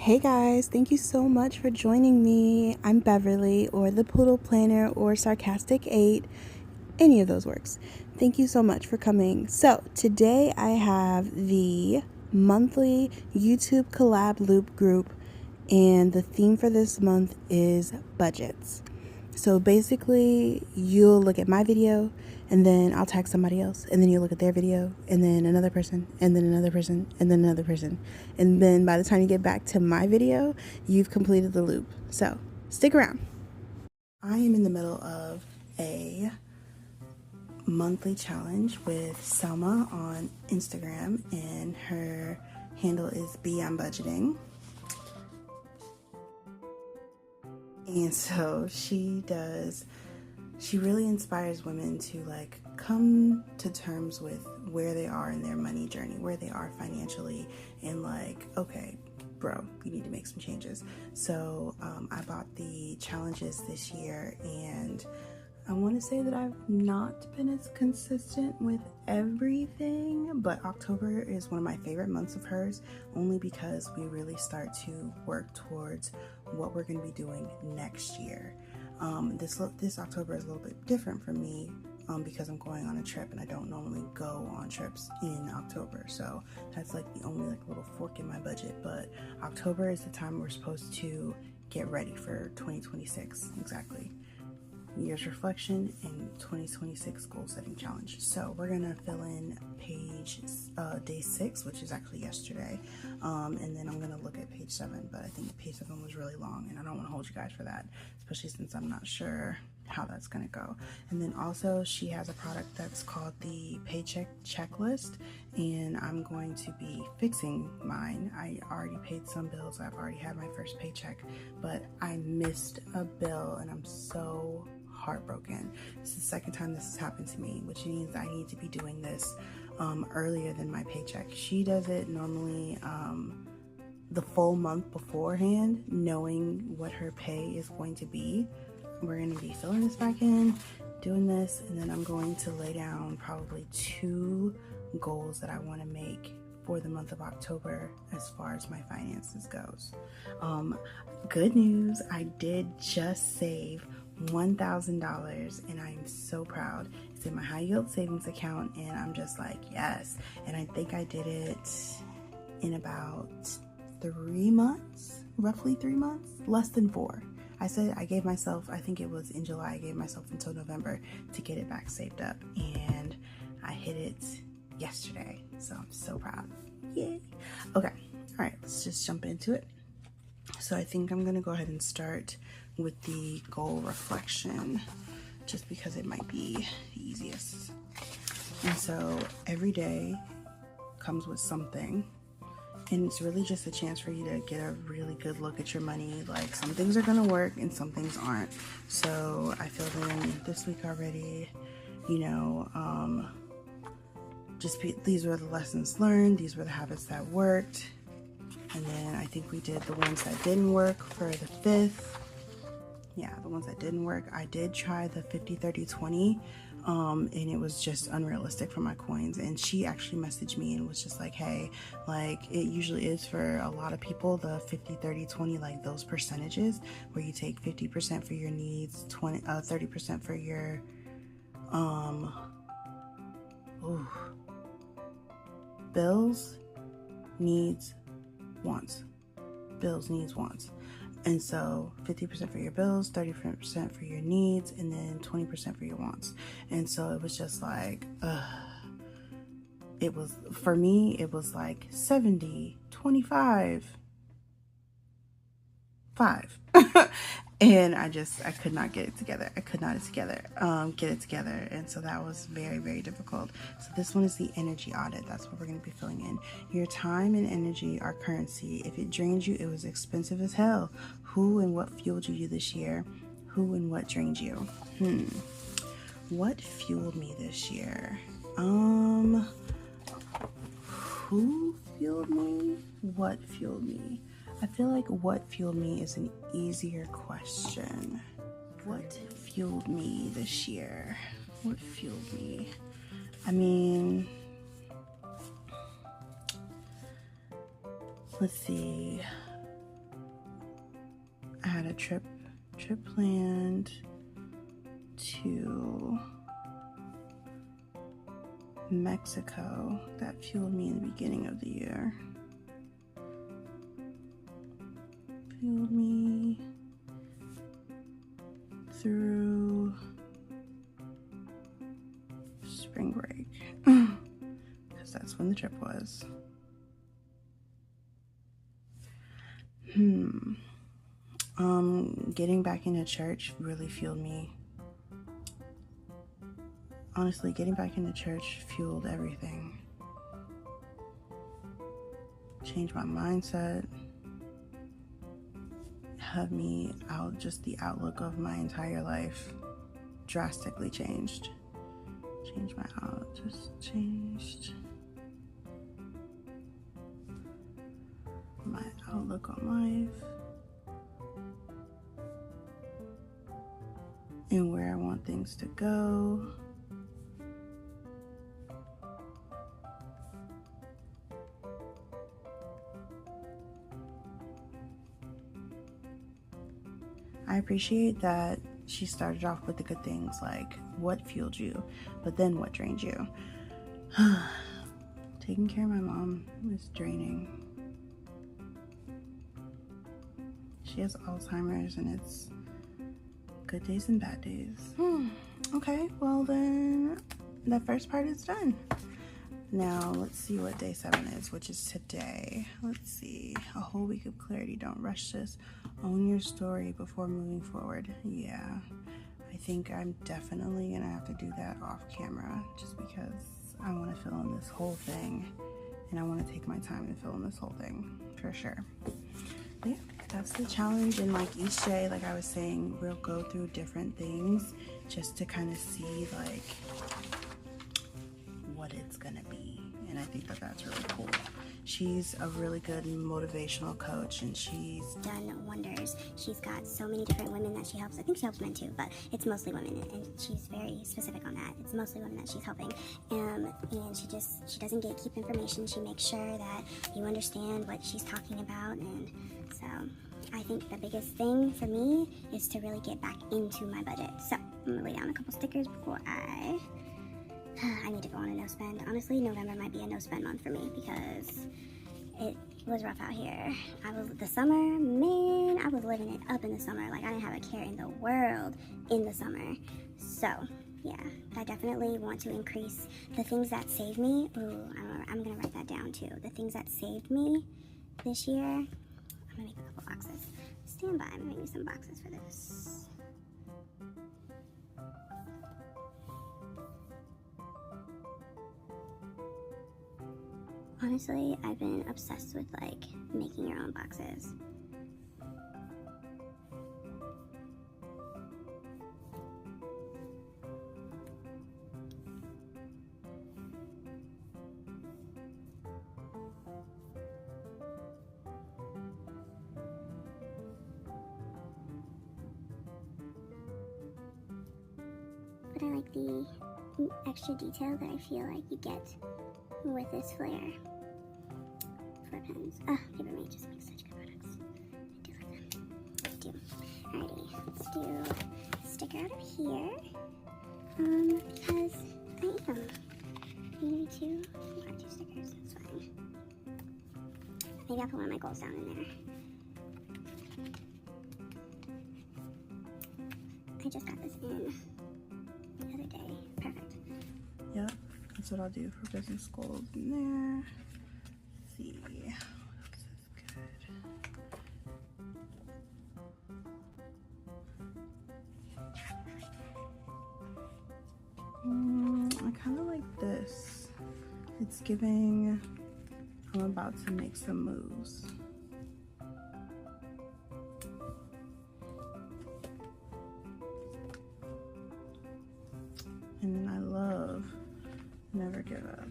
Hey guys, thank you so much for joining me. I'm Beverly, or the Poodle Planner, or Sarcastic 8. Any of those works. Thank you so much for coming. So, today I have the monthly YouTube Collab Loop Group, and the theme for this month is budgets. So basically, you'll look at my video, and then I'll tag somebody else, and then you'll look at their video, and then another person, and then another person, and then another person. And then by the time you get back to my video, you've completed the loop. So stick around. I am in the middle of a monthly challenge with Selma on Instagram, and her handle is Beyond Budgeting. And so she really inspires women to like come to terms with where they are in their money journey, where they are financially, and like, okay, bro, you need to make some changes. So I bought the challenges this year, and I want to say that I've not been as consistent with everything, but October is one of my favorite months of hers, only because we really start to work towards what we're going to be doing next year. This October is a little bit different for me because I'm going on a trip, and I don't normally go on trips in October, so that's like the only like little fork in my budget. But October is the time we're supposed to get ready for 2026. Exactly. Year's reflection and 2026 goal setting challenge. So we're gonna fill in day 6, which is actually yesterday, and then I'm gonna look at page 7, but I think page 7 was really long, and I don't want to hold you guys for that, especially since I'm not sure how that's gonna go. And then also she has a product that's called the paycheck checklist, and I'm going to be fixing mine. I already paid some bills. I've already had my first paycheck, but I missed a bill, and I'm so heartbroken. This is the second time this has happened to me, which means I need to be doing this earlier than my paycheck. She does it normally the full month beforehand, knowing what her pay is going to be. We're going to be filling this back in, doing this, and then I'm going to lay down probably 2 goals that I want to make for the month of October as far as my finances goes. Good news, I did just save $1,000, and I am so proud. It's in my high yield savings account, and I'm just like, yes. And I think I did it in about 3 months, roughly 3 months, less than 4. I gave myself, I think it was in July, I gave myself until November to get it back saved up, and I hit it yesterday, so I'm so proud. Yay. Okay, all right, let's just jump into it. So I think I'm gonna go ahead and start with the goal reflection, just because it might be the easiest. And so every day comes with something, and it's really just a chance for you to get a really good look at your money. Like, some things are gonna work and some things aren't. So I filled in this week already, you know, these were the lessons learned, these were the habits that worked. And then I think we did the ones that didn't work for the 5th. Yeah, the ones that didn't work. I did try the 50-30-20, and it was just unrealistic for my coins. And she actually messaged me and was just like, hey, like, it usually is for a lot of people, the 50-30-20, like those percentages where you take 50% for your needs, 30% for your bills, needs, wants. Bills, needs, wants. And so 50% for your bills, 30% for your needs, and then 20% for your wants. And so it was just like, it was, for me, it was like 70, 25, 5. And I could not get it together. Get it together. And so that was very, very difficult. So this one is the energy audit. That's what we're going to be filling in. Your time and energy are currency. If it drains you, it was expensive as hell. Who and what fueled you this year? Who and what drained you? What fueled me this year? Who fueled me? What fueled me? I feel like what fueled me is an easier question. What fueled me this year? What fueled me? I mean, let's see. had a trip planned to Mexico that fueled me in the beginning of the year. Fueled me through spring break, because that's when the trip was. Getting back into church really fueled me. Honestly, getting back into church fueled everything. Changed my mindset. Had me out, just the outlook of my entire life drastically changed. Changed my outlook on life and where I want things to go. I appreciate that she started off with the good things, like what fueled you, but then what drained you. Taking care of my mom is draining. She has Alzheimer's, and it's good days and bad days. Okay, well then that first part is done. Now let's see what day 7 is, which is today. Let's see. A whole week of clarity. Don't rush this. Own your story before moving forward. Yeah, I think I'm definitely gonna have to do that off camera, just because I want to fill in this whole thing, and I want to take my time to fill in this whole thing for sure. But yeah, that's the challenge. And like each day, like I was saying, we'll go through different things just to kind of see like what it's gonna be, and I think that that's really cool. She's a really good motivational coach, and she's done wonders. She's got so many different women that she helps. I think she helps men too, but it's mostly women, and she's very specific on that. It's mostly women that she's helping, and she doesn't gatekeep information. She makes sure that you understand what she's talking about, and so I think the biggest thing for me is to really get back into my budget. So I'm gonna lay down a couple stickers before I need to go on a no spend. Honestly, November might be a no spend month for me because it was rough out here. I was living it up in the summer. Like I didn't have a care in the world in the summer. So yeah, I definitely want to increase the things that saved me. Ooh, I'm gonna write that down too. The things that saved me this year. I'm gonna make a couple boxes. Stand by, I'm gonna make some boxes for this. Honestly, I've been obsessed with like making your own boxes. But I like the extra detail that I feel like you get with this flare. Flare pens. Papermate just makes such good products. I do like them. I do. Alrighty, let's do a sticker out of here. Because I am. You need two? Or 2 stickers, that's fine. Maybe I'll put one of my goals down in there. I just got this in the other day. Perfect. Yep, that's what I'll do for business goals in there. Let's see, what else is good? I kind of like this. It's giving I'm about to make some moves. And I love never give up.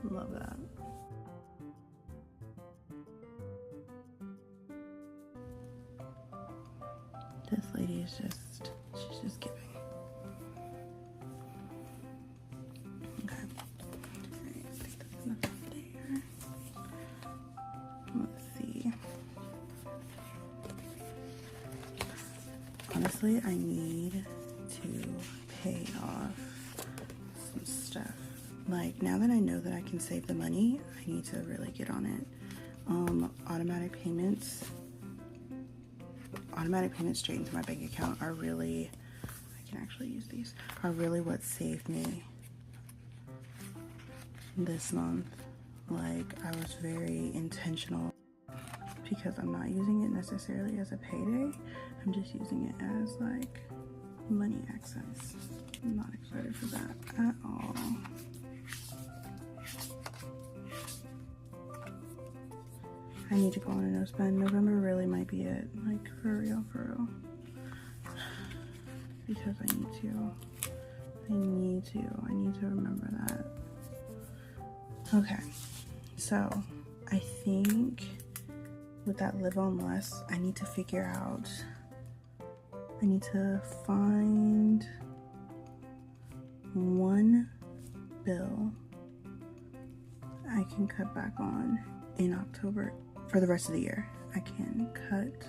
Love that. This lady is just, she's just giving. Okay. Alright, I think that's enough there. honestly, I need to pay off some stuff. Like, now that I know that I can save the money, I need to really get on it. Automatic payments straight into my bank account are really, I can actually use these, are really what saved me this month. Like, I was very intentional because I'm not using it necessarily as a payday. I'm just using it as like money access. I'm not excited for that at all. I need to go on a no spend. November really might be it. Like, for real, for real. Because I need to remember that. Okay, so I think with that live on less, I need to figure out, I need to find one bill I can cut back on in October for the rest of the year. I can cut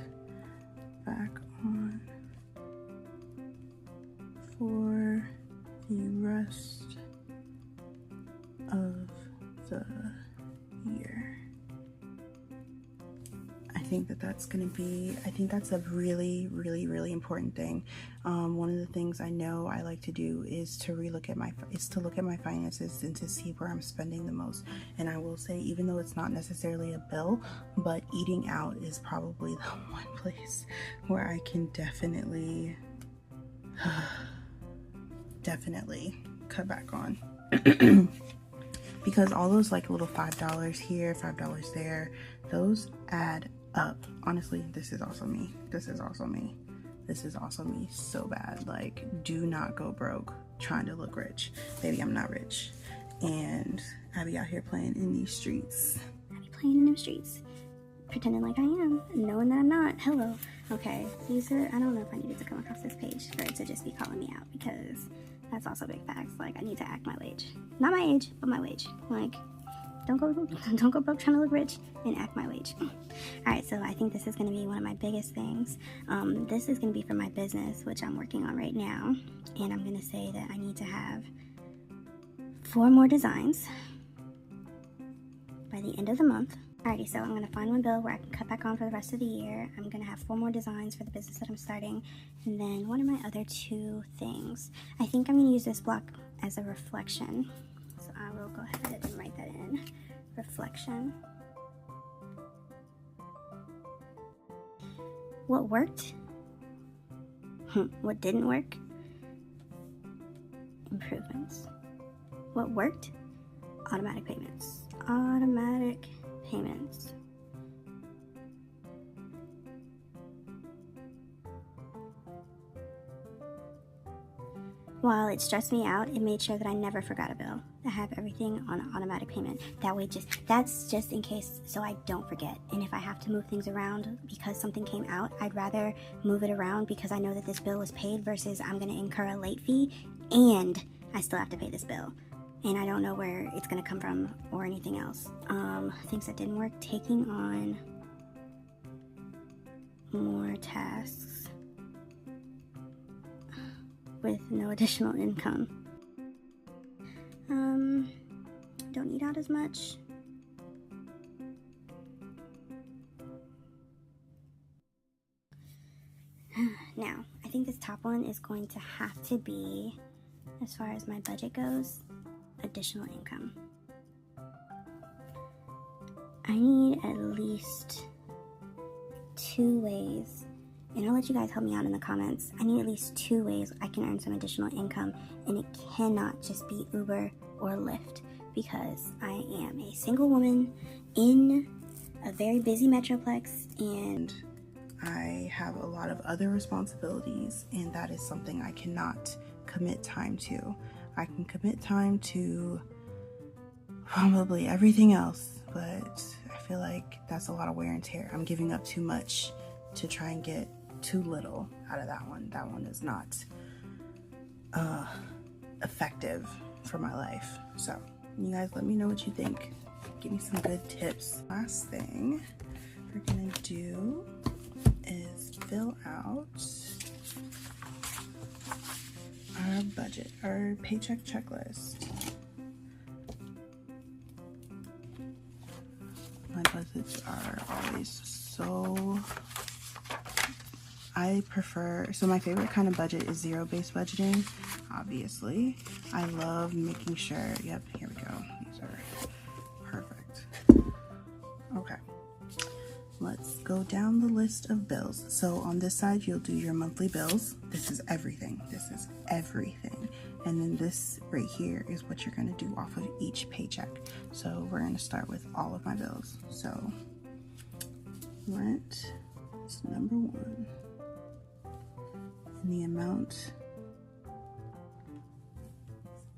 back on for the rest of the year. I think that's going to be, I think that's a really, really, really important thing. One of the things I know I like to do is to look at my finances and to see where I'm spending the most. And I will say, even though it's not necessarily a bill, but eating out is probably the one place where I can definitely cut back on. Because all those like little $5 here, $5 there, those add up. Honestly, this is also me so bad. Like, do not go broke trying to look rich. Baby, I'm not rich. And I be out here playing in these streets. Pretending like I am, knowing that I'm not. Hello. Okay, these are, I don't know if I needed to come across this page for it to just be calling me out, because that's also big facts. Like, I need to act my wage. Not my age, but my wage. Like, don't go broke trying to look rich, and act my wage. Alright, so I think this is going to be one of my biggest things. This is going to be for my business, which I'm working on right now. And I'm going to say that I need to have 4 more designs by the end of the month. Alrighty, so I'm going to find one bill where I can cut back on for the rest of the year. I'm going to have 4 more designs for the business that I'm starting. And then what are my other 2 things? I think I'm going to use this block as a reflection. So I will go ahead and write that in. Reflection. What worked? What didn't work? Improvements. What worked? Automatic payments. Automatic payments. While it stressed me out, it made sure that I never forgot a bill. I have everything on automatic payment. That way, that's just in case, so I don't forget. And if I have to move things around because something came out, I'd rather move it around because I know that this bill was paid versus I'm going to incur a late fee and I still have to pay this bill. And I don't know where it's going to come from or anything else. Things that didn't work, taking on more tasks with no additional income. Don't eat out as much. Now, I think this top one is going to have to be, as far as my budget goes, additional income. I need at least 2 ways, and I'll let you guys help me out in the comments. I need at least 2 ways I can earn some additional income, and it cannot just be Uber or Lyft, because I am a single woman in a very busy metroplex, and I have a lot of other responsibilities, and that is something I cannot commit time to. I can commit time to probably everything else, but I feel like that's a lot of wear and tear. I'm giving up too much to try and get too little out of that one. That one is not effective for my life. So you guys let me know what you think. Give me some good tips. Last thing we're gonna do is fill out Our budget, our paycheck checklist. My budgets are always so, I prefer, so my favorite kind of budget is zero-based budgeting, obviously. I love making sure, yep, here we go. These are perfect. Okay, let's go down the list of bills. So on this side, you'll do your monthly bills. This is everything. This is everything. And then this right here is what you're gonna do off of each paycheck. So we're gonna start with all of my bills. So rent is number one. And the amount,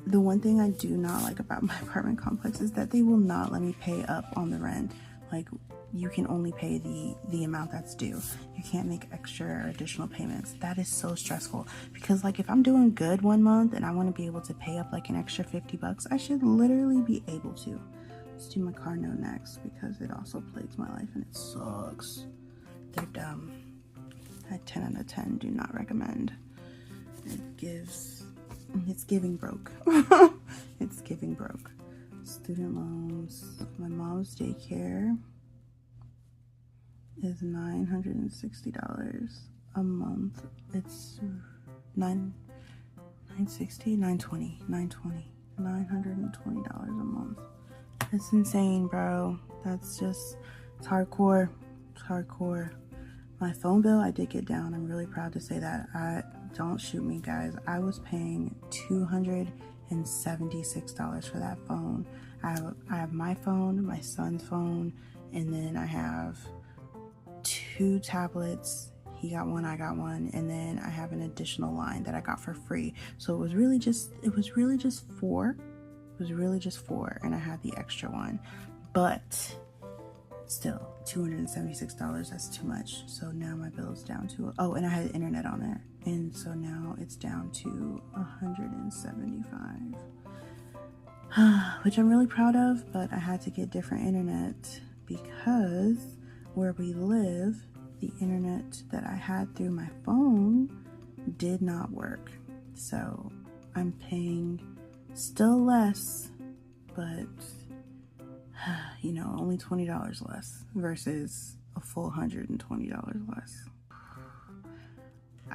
the one thing I do not like about my apartment complex is that they will not let me pay up on the rent. Like, you can only pay the amount that's due. You can't make extra or additional payments. That is so stressful, because like if I'm doing good one month and I want to be able to pay up like an extra $50, I should literally be able to. Let's do my car note next, because it also plagues my life and it sucks. They're dumb. At 10 out of 10, do not recommend. It's giving broke. It's giving broke. Student loans, my mom's daycare is $960 a month. It's $920 a month. It's insane, bro. That's just, it's hardcore. It's hardcore. My phone bill, I did get down. I'm really proud to say that. Don't shoot me, guys. I was paying $276 for that phone. I have my phone, my son's phone, and then I have 2 tablets. He got one, I got one, and then I have an additional line that I got for free. So it was really just 4. It was really just 4, and I had the extra one. But still, $276, that's too much. So now my bill is down to, oh, and I had internet on there. And so now it's down to $175, which I'm really proud of, but I had to get different internet because where we live, the internet that I had through my phone did not work. So I'm paying still less, but you know, only $20 less versus a full $120 less.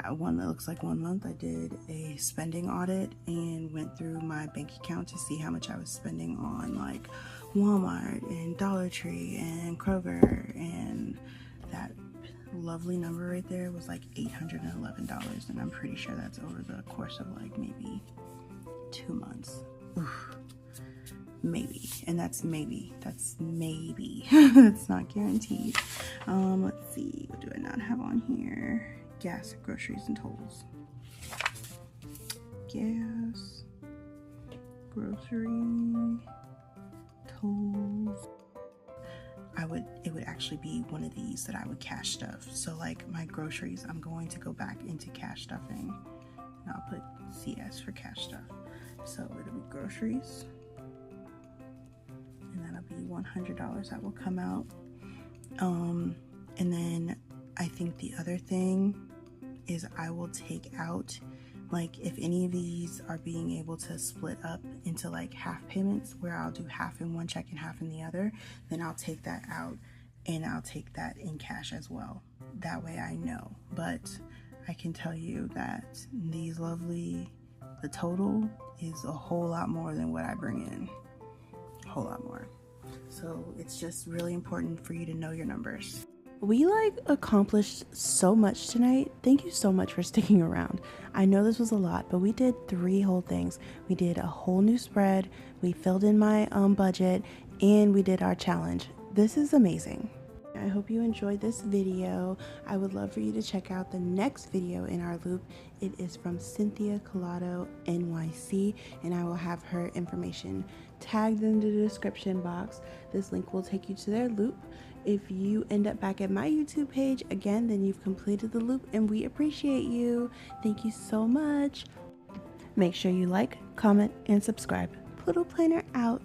It looks like one month I did a spending audit and went through my bank account to see how much I was spending on like Walmart and Dollar Tree and Kroger, and that lovely number right there was like $811, and I'm pretty sure that's over the course of like maybe 2 months. Oof. Maybe, and that's maybe. That's not guaranteed. Let's see, what do I not have on here? Gas, groceries, and tolls. Gas, grocery, tolls. It would actually be one of these that I would cash stuff. So like my groceries, I'm going to go back into cash stuffing, and I'll put CS for cash stuff. So it'll be groceries, and that'll be $100 that will come out. And then I think the other thing is I will take out, like if any of these are being able to split up into like half payments where I'll do half in one check and half in the other, then I'll take that out and I'll take that in cash as well. That way I know. But I can tell you that the total is a whole lot more than what I bring in. A whole lot more. So it's just really important for you to know your numbers. We accomplished so much tonight. Thank you so much for sticking around. I know this was a lot, but we did 3 whole things. We did a whole new spread, we filled in my budget, and we did our challenge. This is amazing. I hope you enjoyed this video. I would love for you to check out the next video in our loop. It is from Cynthia Collado NYC, and I will have her information tagged in the description box. This link will take you to their loop. If you end up back at my YouTube page again, then you've completed the loop, and we appreciate you. Thank you so much. Make sure you like, comment, and subscribe. Poodle Planner out.